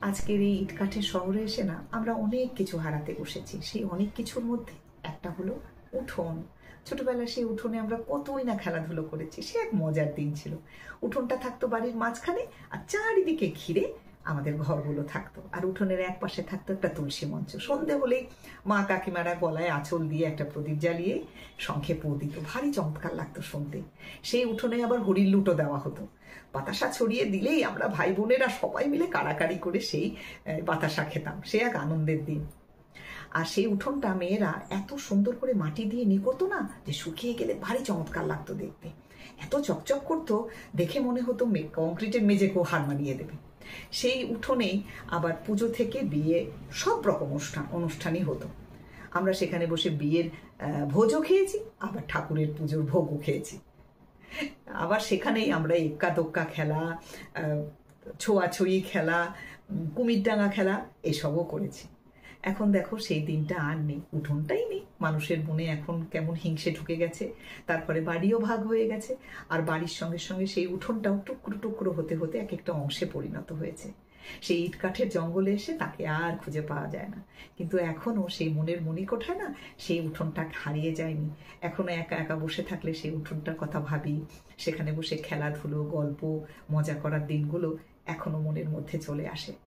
আজকের এই ইটকাঠের শহরে এসে না আমরা অনেক কিছু হারাতে বসেছি। সেই অনেক কিছুর মধ্যে একটা হলো উঠোন। ছোটবেলায় সেই উঠোনে আমরা কতই না খেলাধুলো করেছি, সে এক মজার দিন ছিল। উঠোনটা থাকতো বাড়ির মাঝখানে, আর চারিদিকে ঘিরে আমাদের ঘরগুলো থাকতো। আর উঠোনের এক পাশে থাকতো একটা তুলসী মঞ্চ। সন্ধে হলেই মা কাকিমারা গলায় আঁচল দিয়ে একটা প্রদীপ জ্বালিয়ে শঙ্খে পো দিত, ভারী চমৎকার লাগতো শুনতে। সেই উঠোনে আবার হরির লুটো দেওয়া হতো। বাতাসা ছড়িয়ে দিলেই আমরা ভাই বোনেরা সবাই মিলে কাড়াকাড়ি করে সেই বাতাসা খেতাম। সে এক আনন্দের দিন। আর সেই উঠোনটা মেয়েরা এত সুন্দর করে মাটি দিয়ে নিকতো না, যে শুকিয়ে গেলে ভারী চমৎকার লাগতো দেখতে। এত চকচক করতো, দেখে মনে হতো কংক্রিটের মেঝেকেও হার মানিয়ে দেবে। সেই উঠোনেই আবার পুজো থেকে বিয়ে সব রকম অনুষ্ঠানই হতো। আমরা সেখানে বসে বিয়ের ভোজও খেয়েছি, আবার ঠাকুরের পুজোর ভোগও খেয়েছি। আবার সেখানেই আমরা এক্কা দোক্কা খেলা, ছোঁয়াছুঁয়ি খেলা, কুমিরডাঙ্গা খেলা এসবও করেছি। এখন দেখো সেই দিনটা আর নেই, উঠোনটাই নেই। মানুষের মনে এখন কেমন হিংসে ঢুকে গেছে, তারপরে বাড়িও ভাগ হয়ে গেছে, আর বাড়ির সঙ্গে সঙ্গে সেই উঠোনটাও টুকরো টুকরো হতে হতে এক একটা অংশে পরিণত হয়েছে। সেই ইট কাঠের জঙ্গলে এসে তাকে আর খুঁজে পাওয়া যায় না। কিন্তু এখনো সেই মনের মণিকোঠায় না সেই উঠোনটা হারিয়ে যায়নি। এখনো একা একা বসে থাকলে সেই উঠোনটার কথা ভাবি। সেখানে বসে খেলাধুলো, গল্প, মজা করার দিনগুলো এখনো মনের মধ্যে চলে আসে।